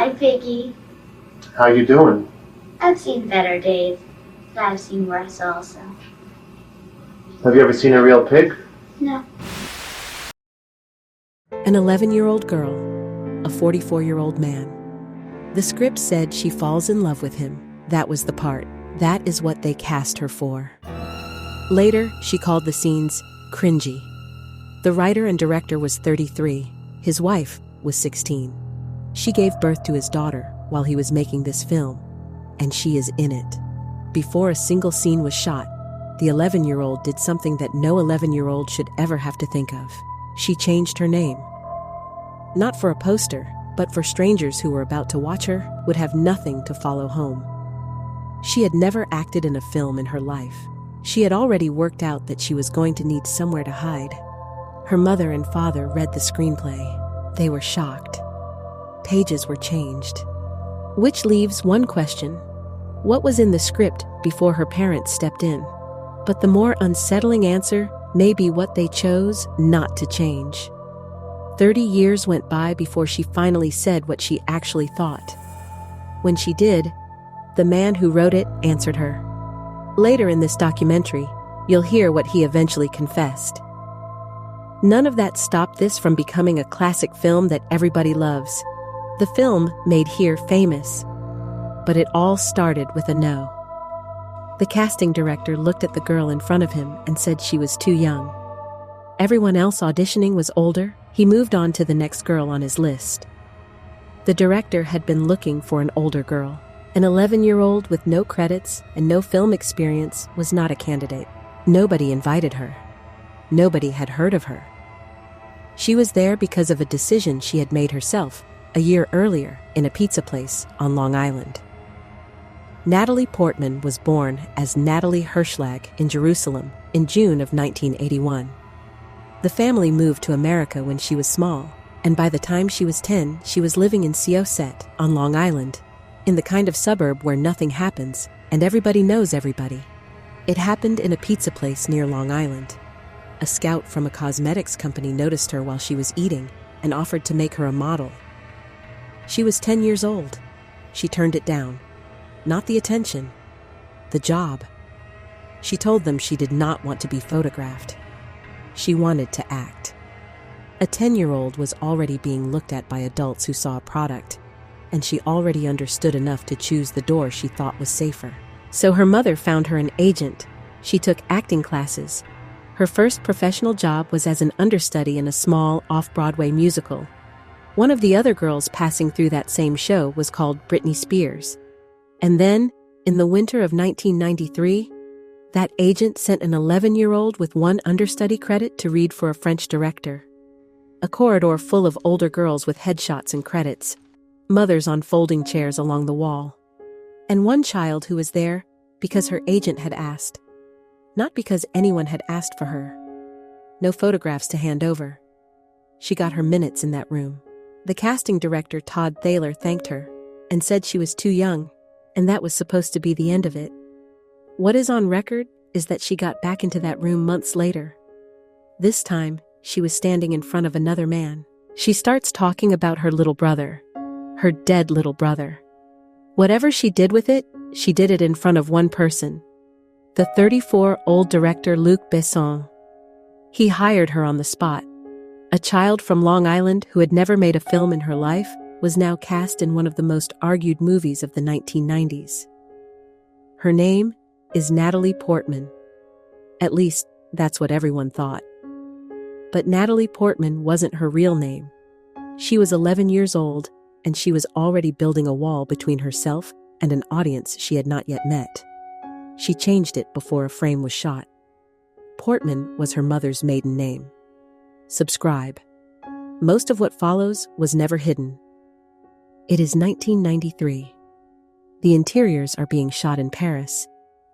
Hi, Piggy. How you doing? I've seen better days, but I've seen worse also. Have you ever seen a real pig? No. An 11-year-old girl, a 44-year-old man. The script said she falls in love with him. That was the part. That is what they cast her for. Later, she called the scenes cringy. The writer and director was 33. His wife was 16. She gave birth to his daughter while he was making this film, and she is in it. Before a single scene was shot, the 11-year-old did something that no 11-year-old should ever have to think of. She changed her name. Not for a poster, but for strangers who were about to watch her would have nothing to follow home. She had never acted in a film in her life. She had already worked out that she was going to need somewhere to hide. Her mother and father read the screenplay. They were shocked. Pages were changed. Which leaves one question. What was in the script before her parents stepped in? But the more unsettling answer may be what they chose not to change. 30 years went by before she finally said what she actually thought. When she did, the man who wrote it answered her. Later in this documentary, you'll hear what he eventually confessed. None of that stopped this from becoming a classic film that everybody loves. The film made Here famous. But it all started with a no. The casting director looked at the girl in front of him and said she was too young. Everyone else auditioning was older. He moved on to the next girl on his list. The director had been looking for an older girl. An 11-year-old with no credits and no film experience was not a candidate. Nobody invited her. Nobody had heard of her. She was there because of a decision she had made herself a year earlier in a pizza place on Long Island. Natalie Portman was born as Natalie Hirschlag in Jerusalem in June of 1981. The family moved to America when she was small, and by the time she was 10, she was living in Syosset on Long Island, in the kind of suburb where nothing happens and everybody knows everybody. It happened in a pizza place near Long Island. A scout from a cosmetics company noticed her while she was eating and offered to make her a model. She was 10 years old. She turned it down. Not the attention, the job. She told them she did not want to be photographed. She wanted to act. A 10-year-old was already being looked at by adults who saw a product, and she already understood enough to choose the door she thought was safer. So her mother found her an agent. She took acting classes. Her first professional job was as an understudy in a small off-Broadway musical. One of the other girls passing through that same show was called Britney Spears. And then, in the winter of 1993, that agent sent an 11-year-old with one understudy credit to read for a French director. A corridor full of older girls with headshots and credits, mothers on folding chairs along the wall. And one child who was there because her agent had asked, not because anyone had asked for her. No photographs to hand over. She got her minutes in that room. The casting director, Todd Thaler, thanked her and said she was too young, and that was supposed to be the end of it. What is on record is that she got back into that room months later. This time, she was standing in front of another man. She starts talking about her little brother, her dead little brother. Whatever she did with it, she did it in front of one person, the 34-year-old director Luc Besson. He hired her on the spot. A child from Long Island who had never made a film in her life was now cast in one of the most argued movies of the 1990s. Her name is Natalie Portman. At least, that's what everyone thought. But Natalie Portman wasn't her real name. She was 11 years old, and she was already building a wall between herself and an audience she had not yet met. She changed it before a frame was shot. Portman was her mother's maiden name. Subscribe. Most of what follows was never hidden. It is 1993. The interiors are being shot in Paris,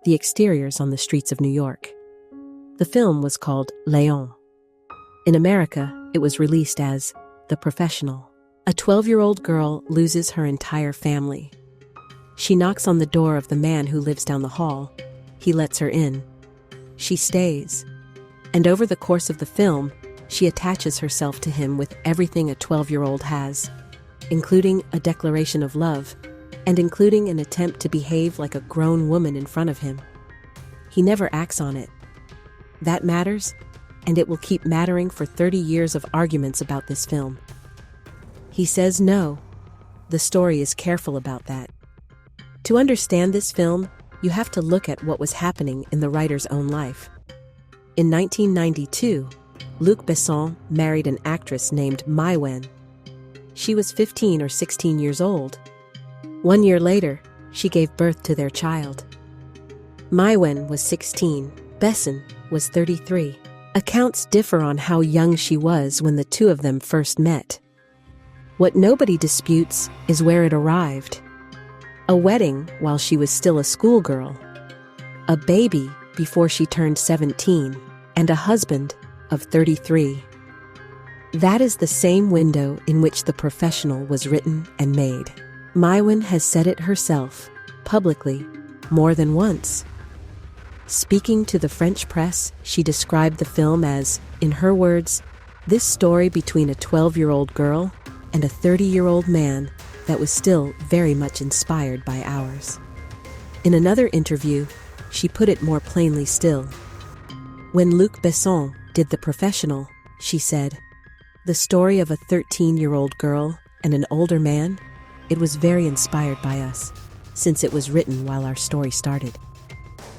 the exteriors on the streets of New York. The film was called Léon. In America, it was released as The Professional. A 12-year-old girl loses her entire family. She knocks on the door of the man who lives down the hall. He lets her in. She stays. And over the course of the film, she attaches herself to him with everything a 12-year-old has. including a declaration of love, and including an attempt to behave like a grown woman in front of him. He never acts on it. That matters, and it will keep mattering for 30 years of arguments about this film. He says no. The story is careful about that. To understand this film, you have to look at what was happening in the writer's own life. In 1992, Luc Besson married an actress named Mai Wen. She was 15 or 16 years old. 1 year later, she gave birth to their child. Mai Wen was 16, Besson was 33. Accounts differ on how young she was when the two of them first met. What nobody disputes is where it arrived. A wedding while she was still a schoolgirl, a baby before she turned 17, and a husband of 33. That is the same window in which The Professional was written and made. Mai Wen has said it herself, publicly, more than once. Speaking to the French press, she described the film as, in her words, this story between a 12-year-old girl and a 30-year-old man that was still very much inspired by ours. In another interview, she put it more plainly still. When Luc Besson did The Professional, she said, the story of a 13-year-old girl and an older man, it was very inspired by us, since it was written while our story started.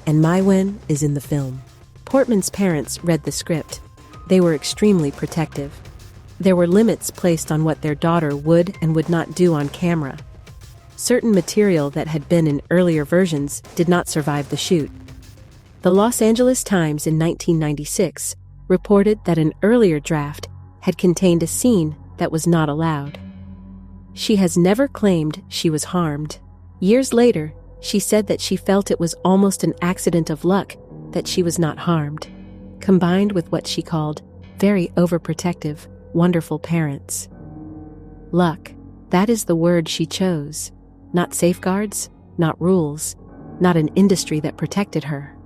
And Mai Wen is in the film. Portman's parents read the script. They were extremely protective. There were limits placed on what their daughter would and would not do on camera. Certain material that had been in earlier versions did not survive the shoot. The Los Angeles Times in 1996 reported that an earlier draft had contained a scene that was not allowed. She has never claimed she was harmed. Years later, she said that she felt it was almost an accident of luck that she was not harmed, combined with what she called very overprotective, wonderful parents. Luck, that is the word she chose. Not safeguards, not rules, not an industry that protected her.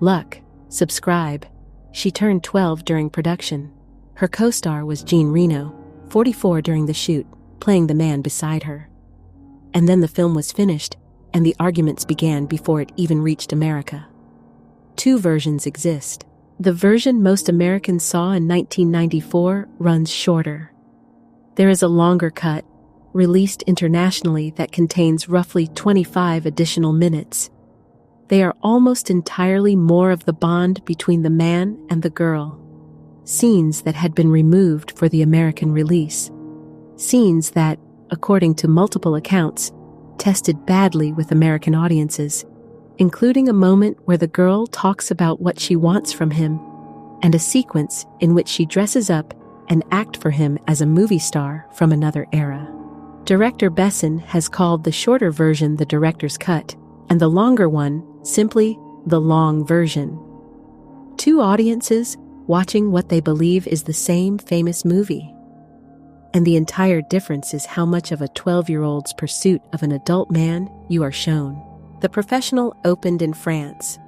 Luck, subscribe. She turned 12 during production. Her co-star was Jean Reno, 44 during the shoot, playing the man beside her. And then the film was finished, and the arguments began before it even reached America. Two versions exist. The version most Americans saw in 1994 runs shorter. There is a longer cut, released internationally, that contains roughly 25 additional minutes. They are almost entirely more of the bond between the man and the girl. Scenes that had been removed for the American release. Scenes that, according to multiple accounts, tested badly with American audiences, including a moment where the girl talks about what she wants from him, and a sequence in which she dresses up and acts for him as a movie star from another era. Director Besson has called the shorter version the director's cut, and the longer one simply the long version. Two audiences watching what they believe is the same famous movie. And the entire difference is how much of a 12-year-old's pursuit of an adult man you are shown. The Professional opened in France.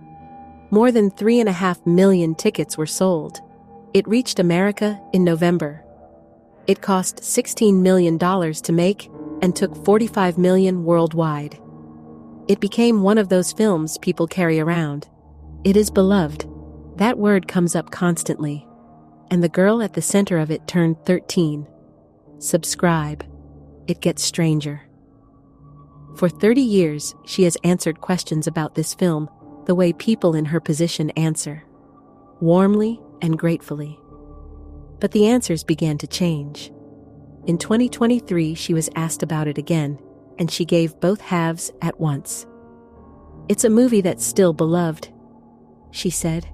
More than 3.5 million tickets were sold. It reached America in November. It cost $16 million to make and took $45 million worldwide. It became one of those films people carry around. It is beloved. That word comes up constantly. And the girl at the center of it turned 13. Subscribe. It gets stranger. For 30 years, she has answered questions about this film the way people in her position answer. Warmly and gratefully. But the answers began to change. In 2023, she was asked about it again, and she gave both halves at once. It's a movie that's still beloved, she said,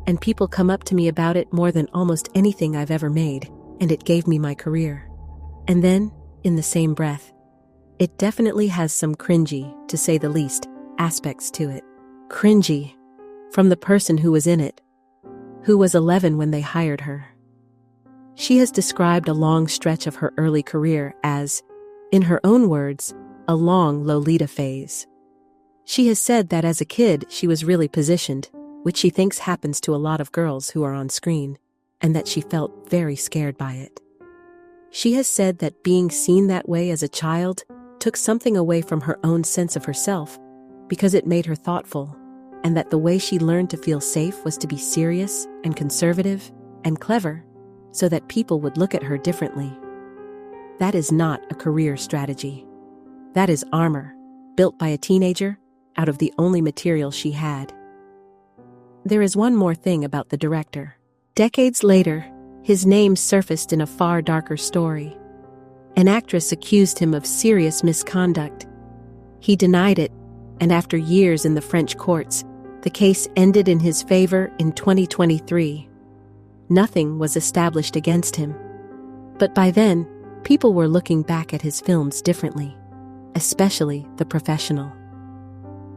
and people come up to me about it more than almost anything I've ever made, and it gave me my career. And then, in the same breath, it definitely has some cringy, to say the least, aspects to it. Cringy. From the person who was in it. Who was 11 when they hired her. She has described a long stretch of her early career as, in her own words, a long Lolita phase. She has said that as a kid she was really positioned, which she thinks happens to a lot of girls who are on screen, and that she felt very scared by it. She has said that being seen that way as a child took something away from her own sense of herself because it made her thoughtful, and that the way she learned to feel safe was to be serious and conservative and clever so that people would look at her differently. That is not a career strategy. That is armor, built by a teenager out of the only material she had. There is one more thing about the director. Decades later, his name surfaced in a far darker story. An actress accused him of serious misconduct. He denied it, and after years in the French courts, the case ended in his favor in 2023. Nothing was established against him. But by then, people were looking back at his films differently, especially The Professional.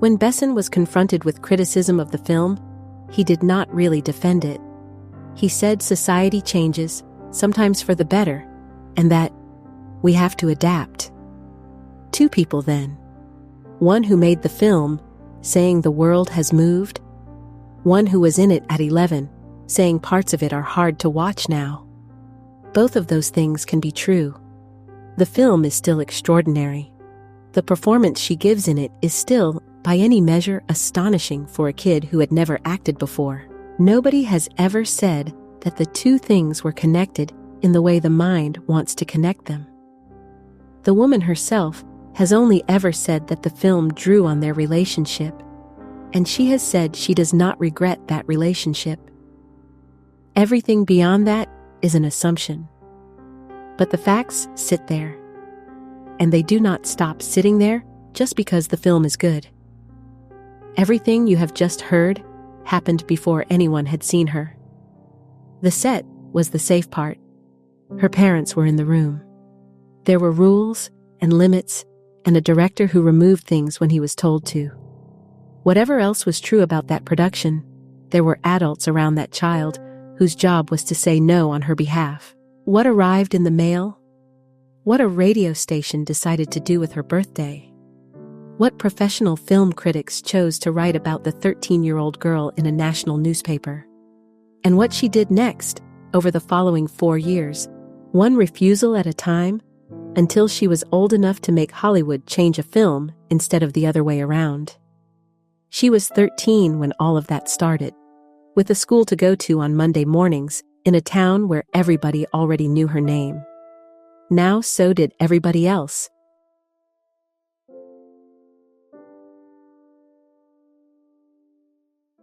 When Besson was confronted with criticism of the film, he did not really defend it. He said society changes, sometimes for the better, and that we have to adapt. Two people then. One who made the film, saying the world has moved. One who was in it at 11, saying parts of it are hard to watch now. Both of those things can be true. The film is still extraordinary. The performance she gives in it is still, by any measure, astonishing for a kid who had never acted before. Nobody has ever said that the two things were connected in the way the mind wants to connect them. The woman herself has only ever said that the film drew on their relationship, and she has said she does not regret that relationship. Everything beyond that is an assumption. But the facts sit there, and they do not stop sitting there just because the film is good. Everything you have just heard happened before anyone had seen her. The set was the safe part. Her parents were in the room. There were rules and limits and a director who removed things when he was told to. Whatever else was true about that production, there were adults around that child whose job was to say no on her behalf. What arrived in the mail? What a radio station decided to do with her birthday? What professional film critics chose to write about the 13-year-old girl in a national newspaper? And what she did next, over the following 4 years, one refusal at a time, until she was old enough to make Hollywood change a film instead of the other way around. She was 13 when all of that started, with a school to go to on Monday mornings in a town where everybody already knew her name. Now so did everybody else,